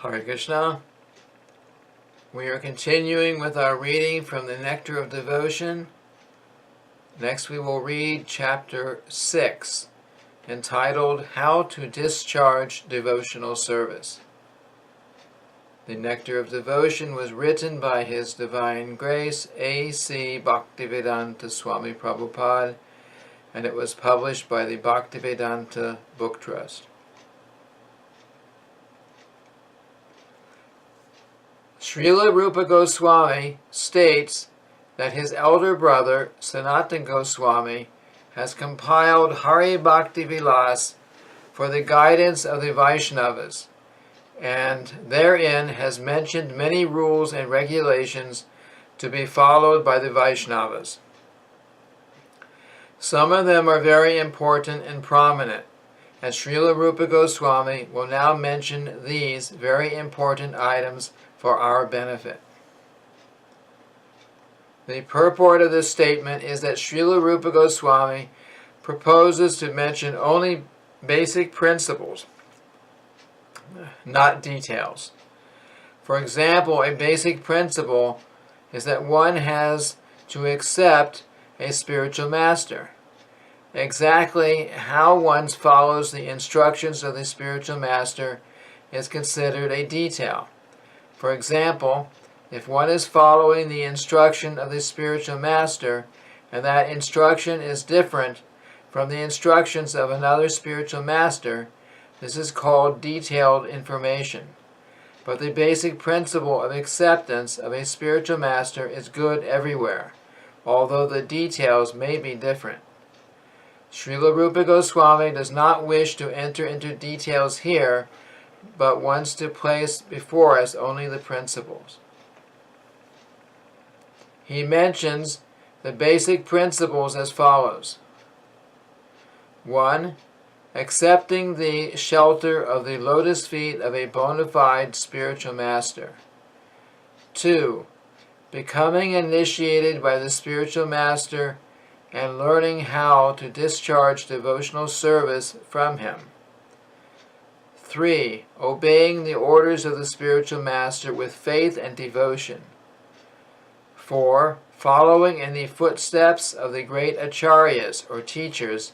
Hare Krishna. We are continuing with our reading from the Nectar of Devotion. Next we will read chapter 6, entitled How to Discharge Devotional Service. The Nectar of Devotion was written by His Divine Grace A.C. Bhaktivedanta Swami Prabhupada, and it was published by the Bhaktivedanta Book Trust. Srila Rupa Goswami states that his elder brother, Sanatana Goswami, has compiled Hari Bhakti Vilas for the guidance of the Vaishnavas, and therein has mentioned many rules and regulations to be followed by the Vaishnavas. Some of them are very important and prominent, and Srila Rupa Goswami will now mention these very important items for our benefit. The purport of this statement is that Srila Rupa Goswami proposes to mention only basic principles, not details. For example, a basic principle is that one has to accept a spiritual master. Exactly how one follows the instructions of the spiritual master is considered a detail. For example, if one is following the instruction of the spiritual master, and that instruction is different from the instructions of another spiritual master, this is called detailed information. But the basic principle of acceptance of a spiritual master is good everywhere, although the details may be different. Srila Rupa Goswami does not wish to enter into details here, but wants to place before us only the principles. He mentions the basic principles as follows. 1. Accepting the shelter of the lotus feet of a bona fide spiritual master. 2. Becoming initiated by the spiritual master and learning how to discharge devotional service from him. 3. Obeying the orders of the spiritual master with faith and devotion. 4. Following in the footsteps of the great acharyas or teachers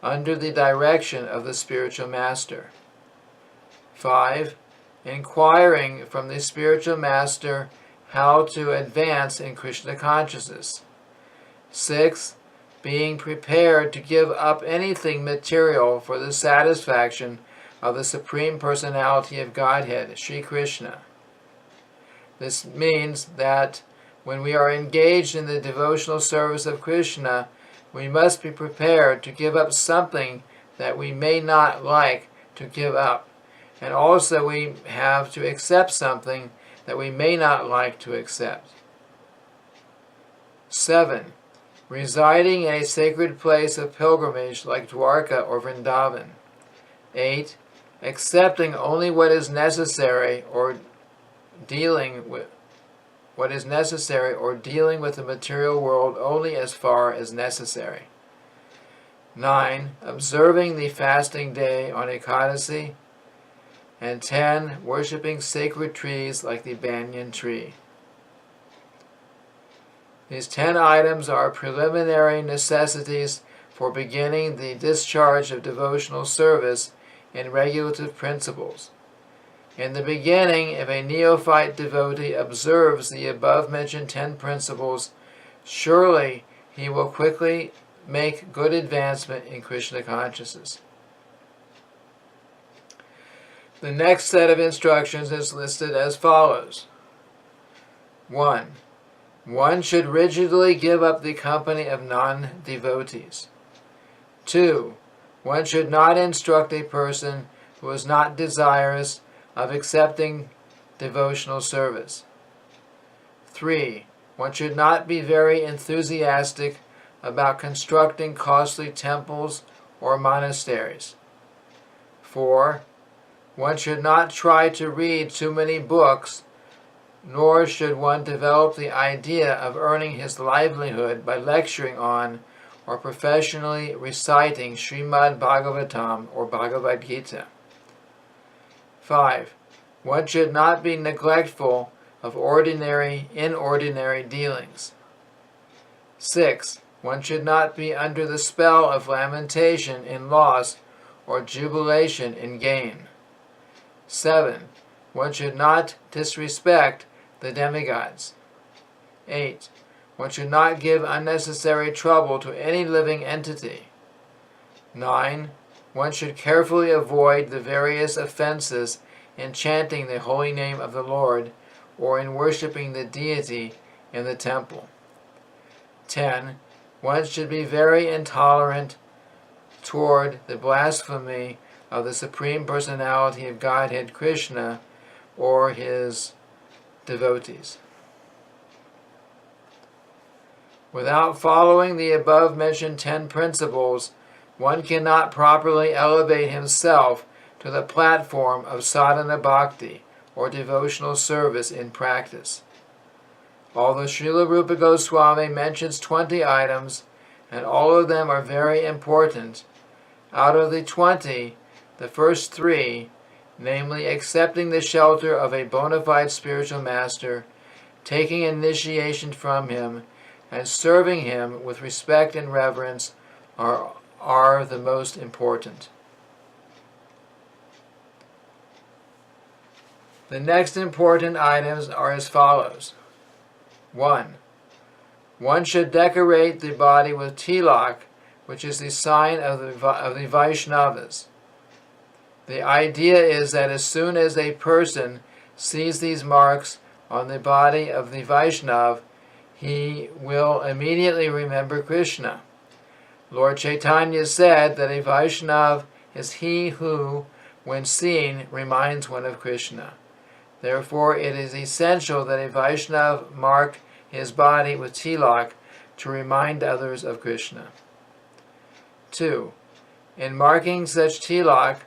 under the direction of the spiritual master. 5. Inquiring from the spiritual master how to advance in Krishna consciousness. 6. Being prepared to give up anything material for the satisfaction of the Supreme Personality of Godhead, Sri Krishna. This means that when we are engaged in the devotional service of Krishna, we must be prepared to give up something that we may not like to give up. And also we have to accept something that we may not like to accept. 7. Residing in a sacred place of pilgrimage like Dwarka or Vrindavan. 8. Accepting only what is necessary or dealing with the material world only as far as necessary. 9. Observing the fasting day on Ekadasi. And 10. Worshipping sacred trees like the banyan tree. These 10 items are preliminary necessities for beginning the discharge of devotional service in regulative principles. In the beginning, if a neophyte devotee observes the above-mentioned 10 principles, surely he will quickly make good advancement in Krishna consciousness. The next set of instructions is listed as follows. 1. One should rigidly give up the company of non-devotees. 2. One should not instruct a person who is not desirous of accepting devotional service. 3. One should not be very enthusiastic about constructing costly temples or monasteries. 4. One should not try to read too many books, nor should one develop the idea of earning his livelihood by lecturing on or professionally reciting Srimad Bhagavatam or Bhagavad Gita. 5. One should not be neglectful of inordinary dealings. 6. One should not be under the spell of lamentation in loss or jubilation in gain. 7. One should not disrespect the demigods. 8. One should not give unnecessary trouble to any living entity. 9. One should carefully avoid the various offenses in chanting the holy name of the Lord or in worshiping the deity in the temple. 10. One should be very intolerant toward the blasphemy of the Supreme Personality of Godhead Krishna or his devotees. Without following the above-mentioned 10 principles, one cannot properly elevate himself to the platform of sadhana bhakti, or devotional service in practice. Although Srila Rupa Goswami mentions 20 items, and all of them are very important, out of the 20, the first 3, namely accepting the shelter of a bona fide spiritual master, taking initiation from him, and serving him with respect and reverence, are the most important. The next important items are as follows. 1. One should decorate the body with tilak, which is the sign of the Vaishnavas. The idea is that as soon as a person sees these marks on the body of the Vaishnav, he will immediately remember Krishna. Lord Chaitanya said that a Vaishnav is he who, when seen, reminds one of Krishna. Therefore, it is essential that a Vaishnav mark his body with tilak to remind others of Krishna. 2. In marking such tilak,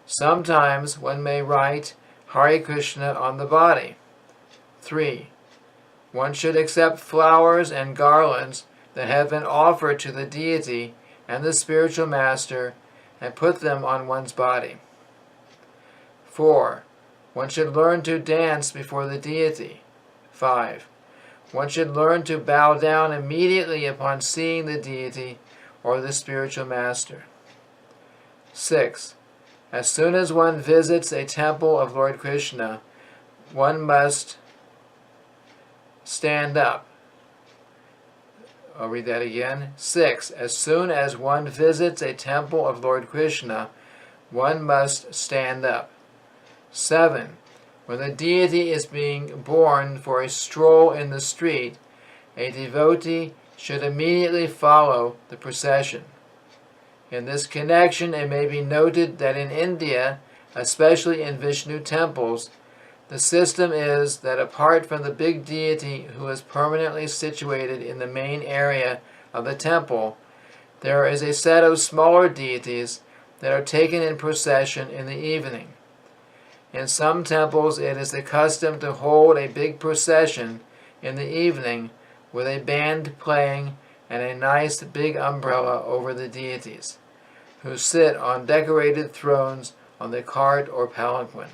sometimes one may write Hare Krishna on the body. 3. One should accept flowers and garlands that have been offered to the deity and the spiritual master and put them on one's body. 4. One should learn to dance before the deity. 5. One should learn to bow down immediately upon seeing the deity or the spiritual master. 6. As soon as one visits a temple of Lord Krishna, one must stand up. I'll read that again. 6. As soon as one visits a temple of Lord Krishna, one must stand up. 7. When the deity is being borne for a stroll in the street, a devotee should immediately follow the procession. In this connection, it may be noted that in India, especially in Vishnu temples, the system is that apart from the big deity who is permanently situated in the main area of the temple, there is a set of smaller deities that are taken in procession in the evening. In some temples, it is the custom to hold a big procession in the evening with a band playing and a nice big umbrella over the deities, who sit on decorated thrones on the cart or palanquin,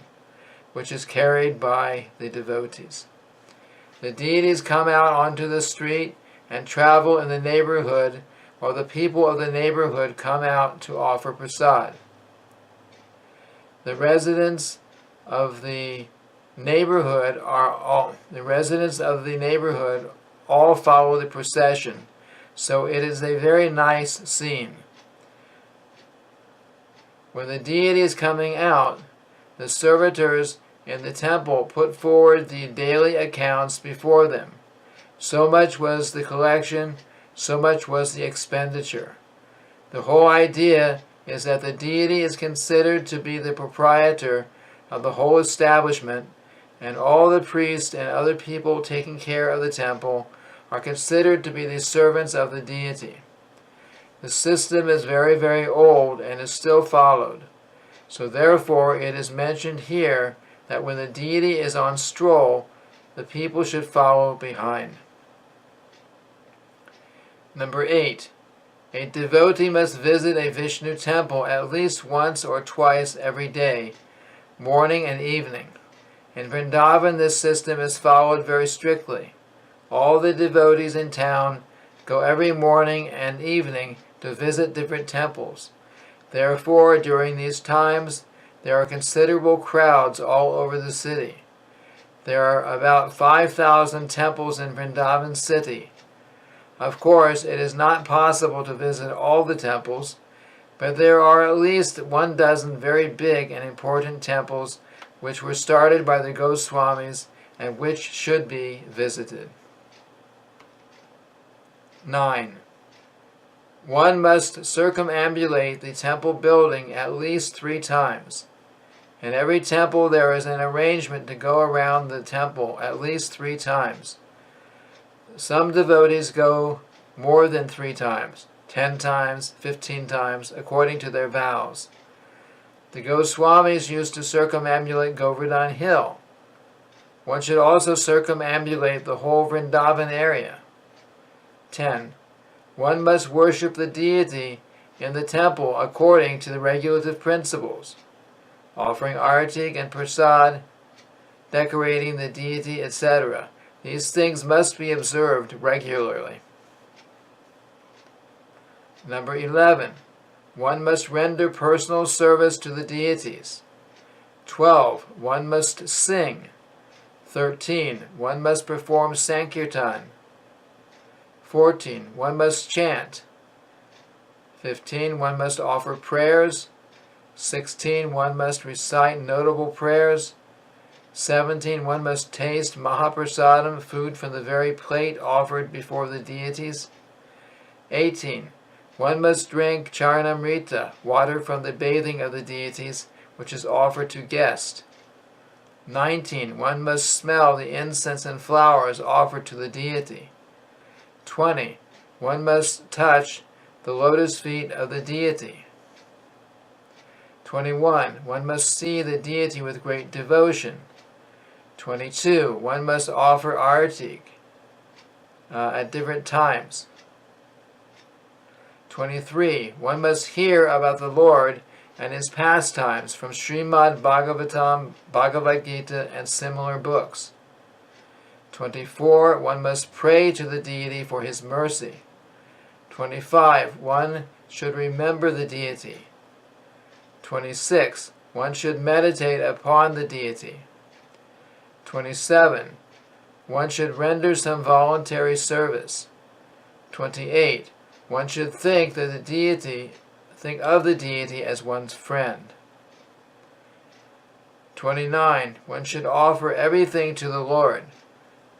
which is carried by the devotees. The deities come out onto the street and travel in the neighborhood, while the people of the neighborhood come out to offer prasad. The residents of the neighborhood all follow the procession, so it is a very nice scene. When the deity is coming out, the servitors in the temple put forward the daily accounts before them. So much was the collection, so much was the expenditure. The whole idea is that the deity is considered to be the proprietor of the whole establishment, and all the priests and other people taking care of the temple are considered to be the servants of the deity. The system is very, very old and is still followed. So therefore it is mentioned here that when the deity is on stroll, the people should follow behind. Number 8. A devotee must visit a Vishnu temple at least once or twice every day, morning and evening. In Vrindavan, this system is followed very strictly. All the devotees in town go every morning and evening to visit different temples. Therefore, during these times, there are considerable crowds all over the city. There are about 5,000 temples in Vrindavan city. Of course, it is not possible to visit all the temples, but there are at least 12 very big and important temples which were started by the Goswamis and which should be visited. 9. One must circumambulate the temple building at least 3 times. In every temple there is an arrangement to go around the temple at least 3 times. Some devotees go more than 3 times, 10 times, 15 times, according to their vows. The Goswamis used to circumambulate Govardhan Hill. One should also circumambulate the whole Vrindavan area. 10. One must worship the deity in the temple according to the regulative principles, offering artik and prasad, decorating the deity, etc. These things must be observed regularly. Number 11. One must render personal service to the deities. 12. One must sing. 13. One must perform sankirtan. 14. One must chant. 15. One must offer prayers. 16. One must recite notable prayers. 17. One must taste Mahaprasadam, food from the very plate offered before the deities. 18. One must drink Charanamrita, water from the bathing of the deities, which is offered to guests. 19. One must smell the incense and flowers offered to the deity. 20. One must touch the lotus feet of the deity. 21. One must see the deity with great devotion. 22. One must offer artik at different times. 23. One must hear about the Lord and his pastimes from Srimad Bhagavatam, Bhagavad Gita, and similar books. 24. One must pray to the deity for his mercy. 25. One should remember the deity. 26. One should meditate upon the deity. 27. One should render some voluntary service. 28. One should think of the deity as one's friend. 29. One should offer everything to the Lord.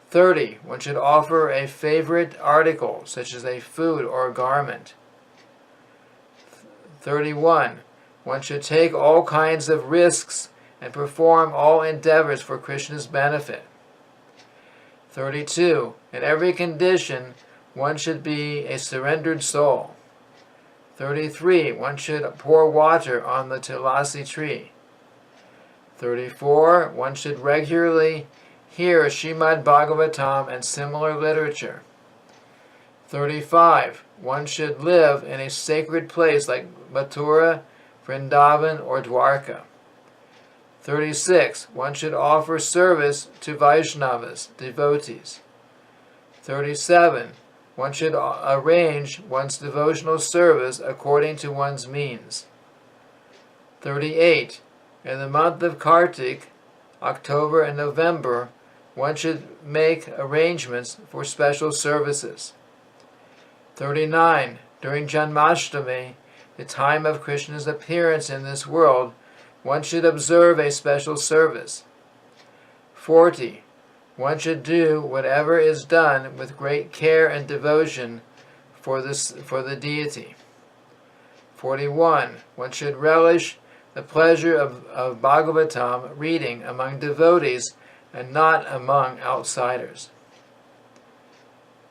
30. One should offer a favorite article, such as a food or a garment. 31. One should take all kinds of risks and perform all endeavors for Krishna's benefit. 32. In every condition, one should be a surrendered soul. 33. One should pour water on the tulasi tree. 34. One should regularly hear Srimad Bhagavatam and similar literature. 35. One should live in a sacred place like Mathura, Vrindavan, or Dwarka. 36. One should offer service to Vaishnavas, devotees. 37. One should arrange one's devotional service according to one's means. 38. In the month of Kartik, October and November, one should make arrangements for special services. 39. During Janmashtami, the time of Krishna's appearance in this world, one should observe a special service. 40. One should do whatever is done with great care and devotion for the deity. 41. One should relish the pleasure of Bhagavatam reading among devotees and not among outsiders.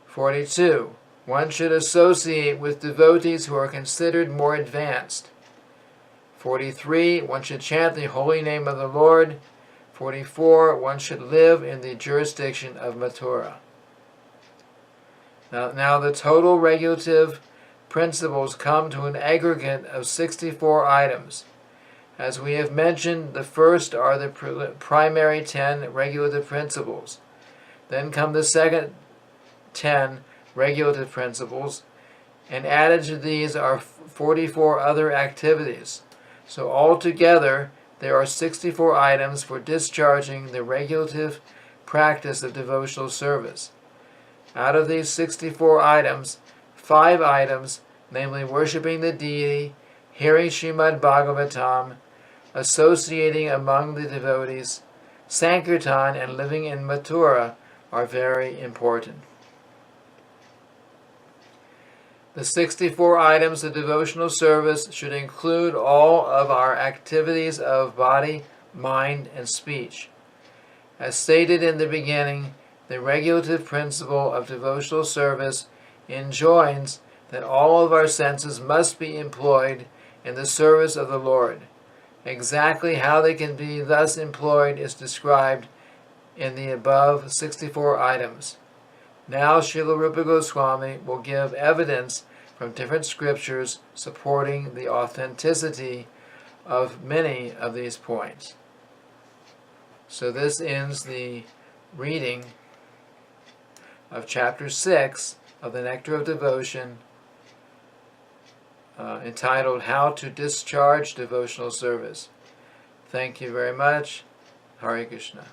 42. One should associate with devotees who are considered more advanced. 43. One should chant the holy name of the Lord. 44. One should live in the jurisdiction of Mathura. Now the total regulative principles come to an aggregate of 64 items. As we have mentioned, the first are the primary 10 regulative principles. Then come the second 10 regulative principles, and added to these are 44 other activities. So altogether, there are 64 items for discharging the regulative practice of devotional service. Out of these 64 items, 5 items, namely worshiping the deity, hearing Srimad Bhagavatam, associating among the devotees, Sankirtan, and living in Mathura, are very important. The 64 items of devotional service should include all of our activities of body, mind, and speech. As stated in the beginning, the regulative principle of devotional service enjoins that all of our senses must be employed in the service of the Lord. Exactly how they can be thus employed is described in the above 64 items. Now Srila Rupa Goswami will give evidence from different scriptures supporting the authenticity of many of these points. So this ends the reading of chapter 6 of the Nectar of Devotion, entitled How to Discharge Devotional Service. Thank you very much. Hare Krishna.